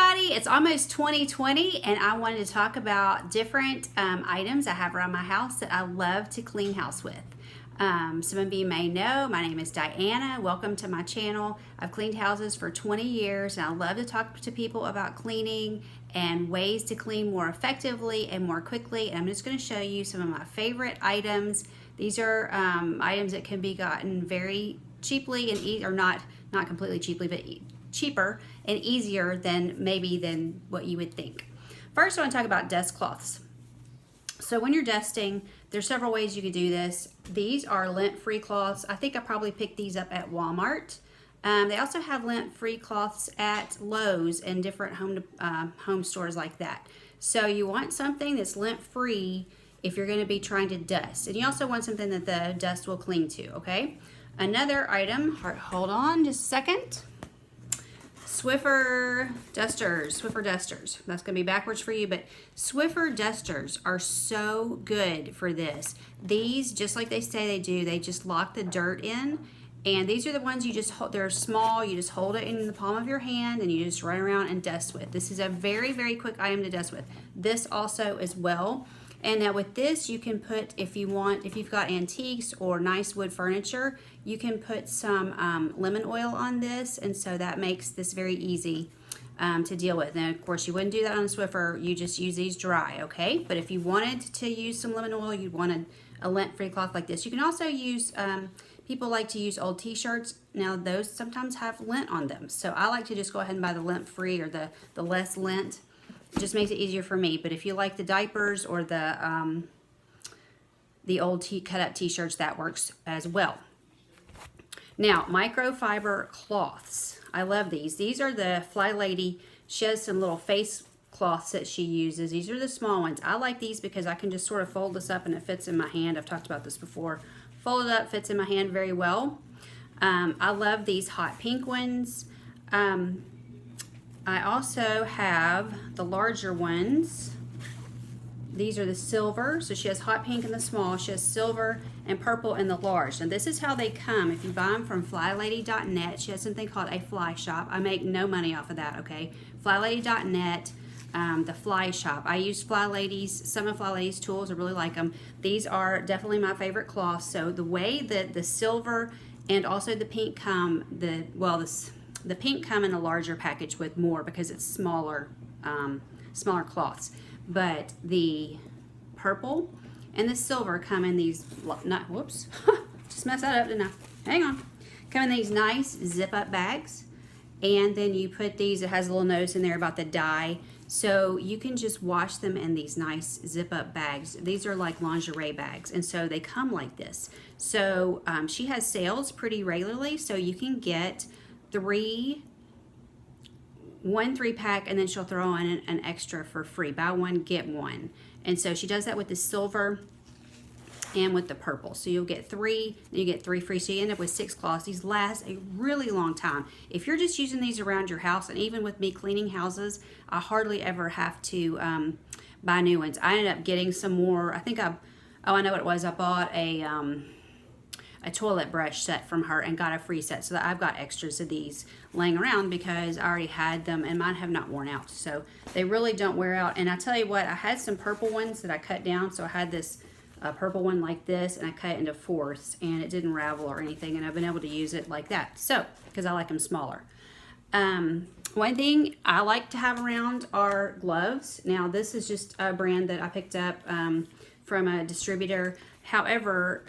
everybody, it's almost 2020 and I wanted to talk about different items I have around my house that I love to clean house with. Some of you may know my name is Diana. Welcome to my channel. I've cleaned houses for 20 years and I love to talk to people about cleaning and ways to clean more effectively and more quickly. And I'm just going to show you some of my favorite items. These are items that can be gotten very cheaply and or not completely cheaply, but cheaper and easier than what you would think. First, I want to talk about dust cloths. So when you're dusting, there's several ways you can do this. These are lint-free cloths. I think I probably picked these up at Walmart. They also have lint-free cloths at Lowe's and different home stores like that. So you want something that's lint-free if you're going to be trying to dust. And you also want something that the dust will cling to, okay? Another item, hold on just a second. Swiffer dusters. That's going to be backwards for you, but Swiffer dusters are so good for this. These, just like they say they do, they just lock the dirt in. And these are the ones you just hold, they're small, you just hold it in the palm of your hand and you just run around and dust with. This is a very, very quick item to dust with. This also as well. And now with this, you can put, if you've got antiques or nice wood furniture, you can put some lemon oil on this, and so that makes this very easy to deal with. And of course, you wouldn't do that on a Swiffer, you just use these dry, okay? But if you wanted to use some lemon oil, you wanted a lint-free cloth like this. You can also use, people like to use old t-shirts. Now those sometimes have lint on them, so I like to just go ahead and buy the lint-free or the less lint. It just makes it easier for me. But if you like the diapers or the old cut-up t-shirts, that works as well. Now, microfiber cloths. I love these. These are the Fly Lady. She has some little face cloths that she uses. These are the small ones. I like these because I can just sort of fold this up and it fits in my hand. I've talked about this before. Fold it up, fits in my hand very well. I love these hot pink ones. I also have the larger ones. These are the silver. So she has hot pink in the small. She has silver and purple in the large. Now this is how they come. If you buy them from flylady.net, she has something called a fly shop. I make no money off of that, okay? Flylady.net, the fly shop. I use Fly Lady's, some of Fly Lady's tools. I really like them. These are definitely my favorite cloths. So the way that the silver and also the pink come, the pink come in a larger package with more because it's smaller cloths. But the purple and the silver come in these, whoops, just messed that up, didn't I? Hang on. Come in these nice zip-up bags. And then you put these, it has a little notice in there about the dye. So you can just wash them in these nice zip-up bags. These are like lingerie bags, and so they come like this. So she has sales pretty regularly, so you can get one 3-pack, and then she'll throw in an extra for free. Buy one, get one. And so she does that with the silver and with the purple. So you'll get 3, then you get 3 free. So you end up with 6 cloths. These last a really long time. If you're just using these around your house, and even with me cleaning houses, I hardly ever have to buy new ones. I ended up getting some more. I know what it was. I bought a toilet brush set from her and got a free set, so that I've got extras of these laying around because I already had them and mine have not worn out, so they really don't wear out. And I tell you what, I had some purple ones that I cut down, so I had this purple one like this, and I cut it into 4ths, and it didn't ravel or anything, and I've been able to use it like that, so because I like them smaller. One thing I like to have around are gloves. Now this is just a brand that I picked up from a distributor. However,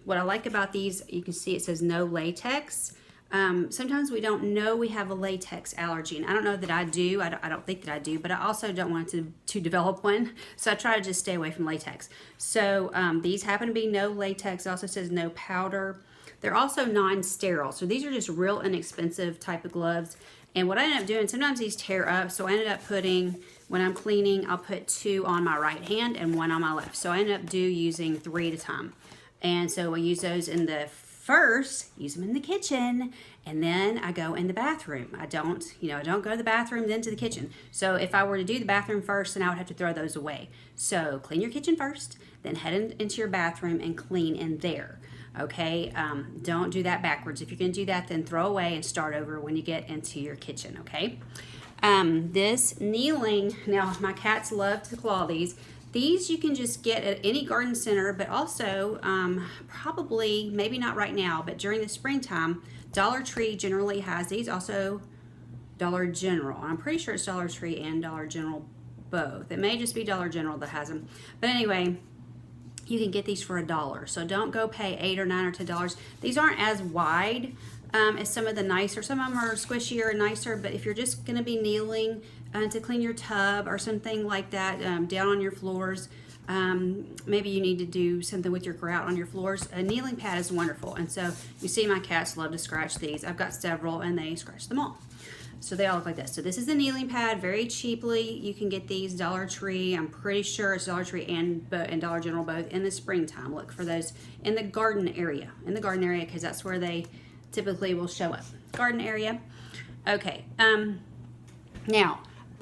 what I like about these, you can see it says no latex. Sometimes we don't know we have a latex allergy, and I don't know that I do. I don't think that I do, but I also don't want to develop one, so I try to just stay away from latex. So these happen to be no latex. It also says no powder. They're also non-sterile, so these are just real inexpensive type of gloves. And what I ended up doing, sometimes these tear up, so I ended up putting, when I'm cleaning, I'll put 2 on my right hand and 1 on my left. So I ended up using 3 at a time. And so I use those in the use them in the kitchen, and then I go in the bathroom. I don't go to the bathroom, then to the kitchen. So if I were to do the bathroom first, then I would have to throw those away. So clean your kitchen first, then head into your bathroom and clean in there. Okay, don't do that backwards. If you're going to do that, then throw away and start over when you get into your kitchen, okay? This kneeling, now my cats love to claw these. These you can just get at any garden center, but also probably, maybe not right now, but during the springtime, Dollar Tree generally has these. Also Dollar General. I'm pretty sure it's Dollar Tree and Dollar General both. It may just be Dollar General that has them. But anyway, you can get these for $1. So don't go pay $8 or $9 or $10. These aren't as wide as some of the nicer. Some of them are squishier and nicer, but if you're just going to be kneeling to clean your tub or something like that, down on your floors, maybe you need to do something with your grout on your floors, a kneeling pad is wonderful. And so you see my cats love to scratch these. I've got several and they scratch them all. So they all look like this. So this is the kneeling pad, very cheaply. You can get these Dollar Tree. I'm pretty sure it's Dollar Tree and Dollar General both in the springtime. Look for those in the garden area. In the garden area, because that's where they typically will show up. Garden area. Okay. Now,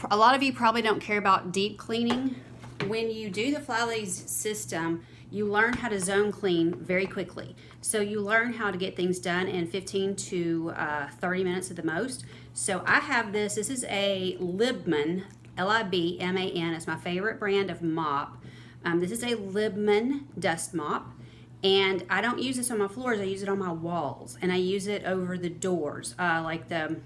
a lot of you probably don't care about deep cleaning. When you do the Fly Ladies system, you learn how to zone clean very quickly. So you learn how to get things done in 15 to 30 minutes at the most. So I have this. This is a Libman, Libman. It's my favorite brand of mop. This is a Libman Dust Mop. And I don't use this on my floors. I use it on my walls. And I use it over the doors, like the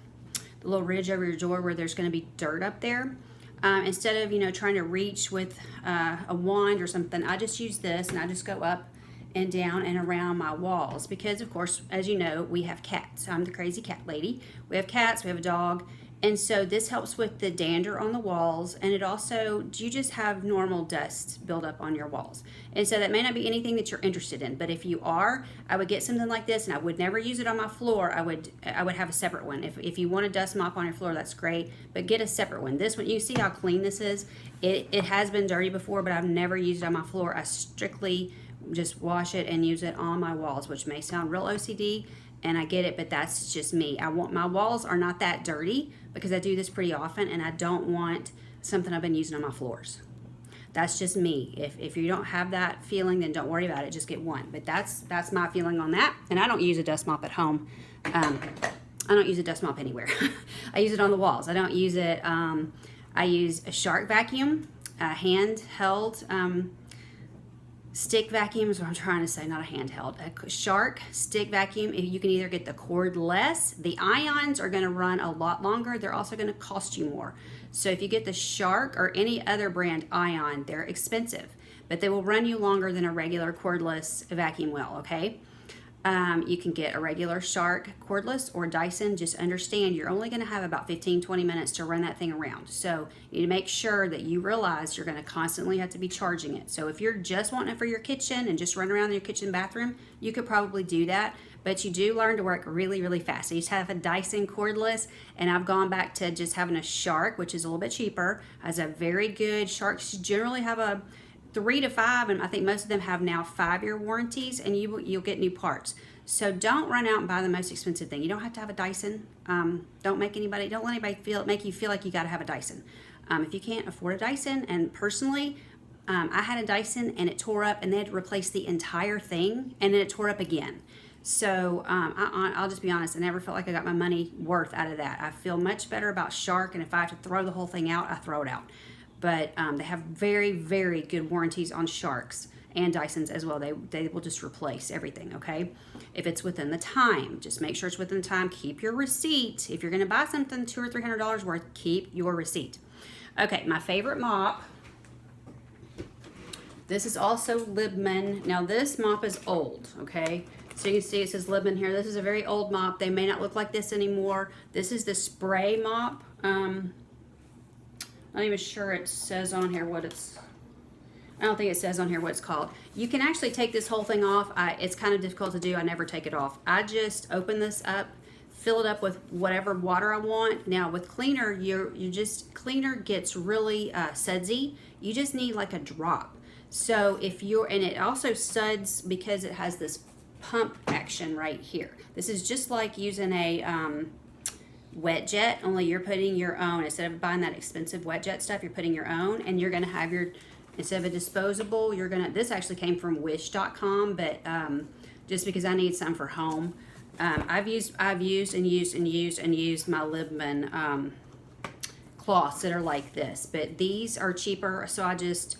little ridge over your door where there's going to be dirt up there. Instead of, trying to reach with a wand or something, I just use this and I just go up and down and around my walls because, of course, as you know, we have cats. I'm the crazy cat lady. We have cats, we have a dog, and so this helps with the dander on the walls, and it also, you just have normal dust build up on your walls. And so that may not be anything that you're interested in, but if you are, I would get something like this, and I would never use it on my floor. I would have a separate one. If you want a dust mop on your floor, that's great, but get a separate one. This one, you see how clean this is? It has been dirty before, but I've never used it on my floor. I strictly just wash it and use it on my walls, which may sound real OCD, and I get it, but that's just me. My walls are not that dirty because I do this pretty often, and I don't want something I've been using on my floors. That's just me. If you don't have that feeling, then don't worry about it. Just get one. But that's my feeling on that. And I don't use a dust mop at home. I don't use a dust mop anywhere. I use it on the walls. I don't use it. I use a Shark vacuum, a handheld stick vacuum is what I'm trying to say, not a handheld. A Shark stick vacuum. You can either get the cordless. The ions are going to run a lot longer. They're also going to cost you more. So if you get the Shark or any other brand ion, they're expensive, but they will run you longer than a regular cordless vacuum will, okay? You can get a regular Shark cordless or Dyson. Just understand you're only going to have about 15-20 minutes to run that thing around. So you need to make sure that you realize you're going to constantly have to be charging it. So if you're just wanting it for your kitchen and just run around in your kitchen bathroom, you could probably do that. But you do learn to work really, really fast. I used to have a Dyson cordless, and I've gone back to just having a Shark, which is a little bit cheaper. Has a very good, Sharks generally have a 3 to 5, and I think most of them have now 5-year warranties, and you'll get new parts. So don't run out and buy the most expensive thing. You don't have to have a Dyson. Don't let anybody make you feel like you got to have a Dyson. If you can't afford a Dyson, and personally, I had a Dyson and it tore up, and they had to replace the entire thing, and then it tore up again. So I'll just be honest, I never felt like I got my money worth out of that. I feel much better about Shark, and if I have to throw the whole thing out, I throw it out. But they have very, very good warranties on Sharks and Dysons as well. They will just replace everything, okay? If it's within the time, just make sure it's within the time. Keep your receipt. If you're going to buy something $200 or $300 worth, keep your receipt. Okay, my favorite mop. This is also Libman. Now this mop is old, okay? So you can see it says Libman here. This is a very old mop. They may not look like this anymore. This is the spray mop. Not even sure it says on here what it's, I don't think it says on here what it's called. You can actually take this whole thing off. It's kind of difficult to do. I never take it off. I just open this up, fill it up with whatever water I want. Now with cleaner, cleaner gets really sudsy. You just need like a drop. So and it also suds because it has this pump action right here. This is just like using a wet jet, only you're putting your own. Instead of buying that expensive wet jet stuff, you're putting your own, and you're going to have instead of a disposable, this actually came from wish.com, but just because I need some for home, I've used my Libman cloths that are like this, but these are cheaper. So I just,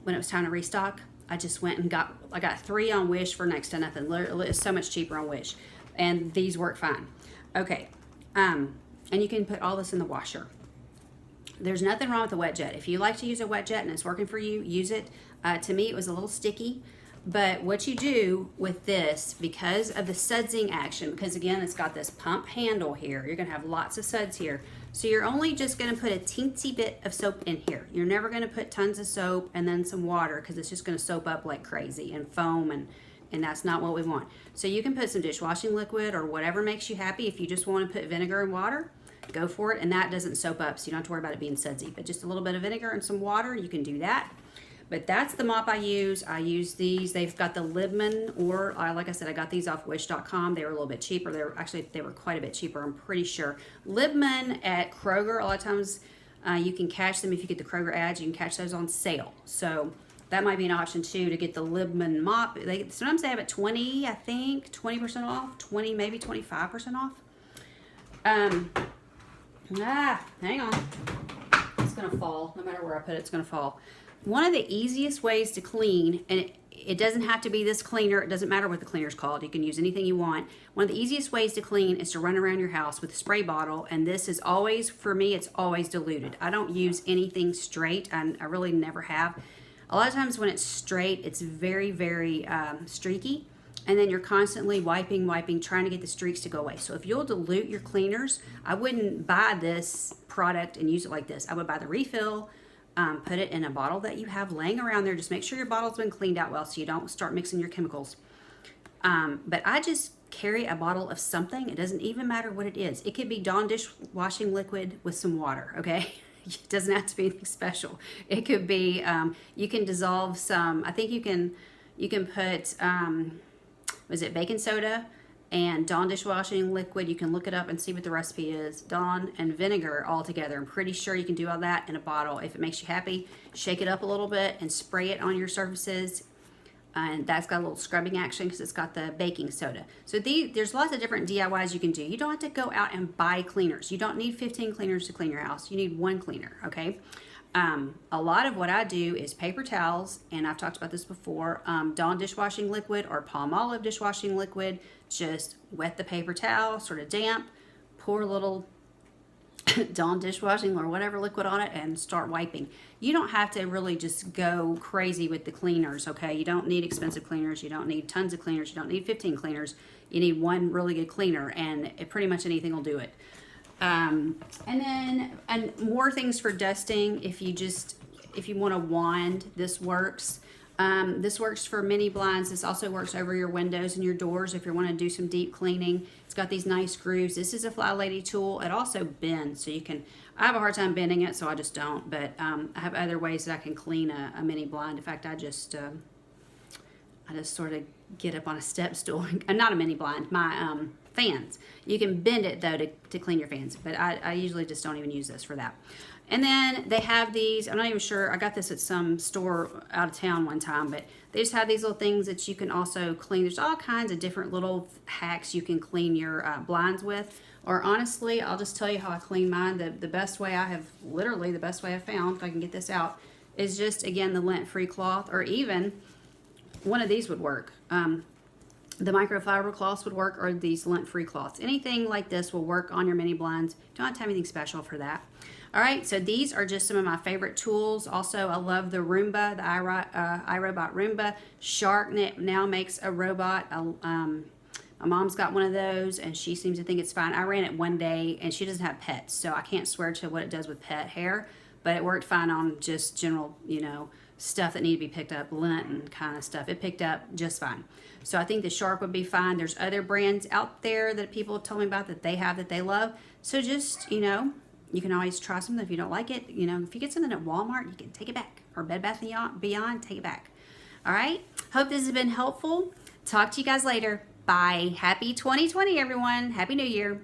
when it was time to restock, I just went and I got 3 on Wish for next to nothing. Literally, it's so much cheaper on Wish, and these work fine. Okay, and you can put all this in the washer. There's nothing wrong with a wet jet. If you like to use a wet jet and it's working for you, use it. To me, it was a little sticky. But what you do with this, because of the sudsing action, because again, it's got this pump handle here, you're gonna have lots of suds here. So you're only just gonna put a teensy bit of soap in here. You're never gonna put tons of soap and then some water, because it's just gonna soap up like crazy and foam, and that's not what we want. So you can put some dishwashing liquid or whatever makes you happy. If you just wanna put vinegar and water, go for it, and that doesn't soap up, so you don't have to worry about it being sudsy. But just a little bit of vinegar and some water, you can do that. But that's the mop I use. I use these. They've got the Libman, or like I said, I got these off Wish.com. They were a little bit cheaper. They were quite a bit cheaper, I'm pretty sure. Libman at Kroger, a lot of times you can catch them if you get the Kroger ads. You can catch those on sale. So that might be an option too, to get the Libman mop. Sometimes they have it 20, I think, 20% off, 20, maybe 25% off. Hang on. It's gonna fall. No matter where I put it, it's gonna fall. One of the easiest ways to clean, and it doesn't have to be this cleaner, it doesn't matter what the cleaner's called, you can use anything you want. One of the easiest ways to clean is to run around your house with a spray bottle, and this is always, for me, it's always diluted. I don't use anything straight, and I really never have. A lot of times when it's straight, it's very, very streaky, and then you're constantly wiping, trying to get the streaks to go away. So if you'll dilute your cleaners, I wouldn't buy this product and use it like this. I would buy the refill, put it in a bottle that you have laying around there. Just make sure your bottle's been cleaned out well so you don't start mixing your chemicals. But I just carry a bottle of something. It doesn't even matter what it is. It could be Dawn dishwashing liquid with some water, okay? It doesn't have to be anything special. It could be, you can dissolve some, I think you can put, was it baking soda and Dawn dishwashing liquid. You can look it up and see what the recipe is. Dawn and vinegar all together. I'm pretty sure you can do all that in a bottle. If it makes you happy, shake it up a little bit and spray it on your surfaces. And that's got a little scrubbing action because it's got the baking soda. So there's lots of different DIYs you can do. You don't have to go out and buy cleaners. You don't need 15 cleaners to clean your house. You need 1 cleaner, okay? A lot of what I do is paper towels, and I've talked about this before, Dawn dishwashing liquid or Palmolive dishwashing liquid. Just wet the paper towel, sort of damp, pour a little Dawn dishwashing or whatever liquid on it, and start wiping. You don't have to really just go crazy with the cleaners, okay? You don't need expensive cleaners. You don't need tons of cleaners. You don't need 15 cleaners. You need 1 really good cleaner, and pretty much anything will do it. And more things for dusting. If you want a wand, this works. This works for mini blinds. This also works over your windows and your doors if you want to do some deep cleaning. It's got these nice grooves. This is a Fly Lady tool. It also bends, so you can, I have a hard time bending it, so I just don't, but I have other ways that I can clean a mini blind. In fact, I just sort of get up on a step stool, not a mini blind, my fans. You can bend it though to clean your fans, but I usually just don't even use this for that. And then they have these, I'm not even sure, I got this at some store out of town one time, but they just have these little things that you can also clean. There's all kinds of different little hacks you can clean your blinds with. Or honestly, I'll just tell you how I clean mine. The best way I have, literally the best way I found, if I can get this out, is just, again, the lint-free cloth, or even one of these would work. The microfiber cloths would work, or these lint-free cloths. Anything like this will work on your mini blinds. Don't have to have anything special for that. All right, so these are just some of my favorite tools. Also, I love the Roomba, the iRobot Roomba. Shark now makes a robot. My mom's got one of those, and she seems to think it's fine. I ran it one day, and she doesn't have pets, so I can't swear to what it does with pet hair, but it worked fine on just general, stuff that needed to be picked up, lint and kind of stuff. It picked up just fine. So I think the Shark would be fine. There's other brands out there that people have told me about that they have that they love. So just, you can always try something. If you don't like it, if you get something at Walmart, you can take it back. Or Bed Bath & Beyond, take it back. All right? Hope this has been helpful. Talk to you guys later. Bye. Happy 2020, everyone. Happy New Year.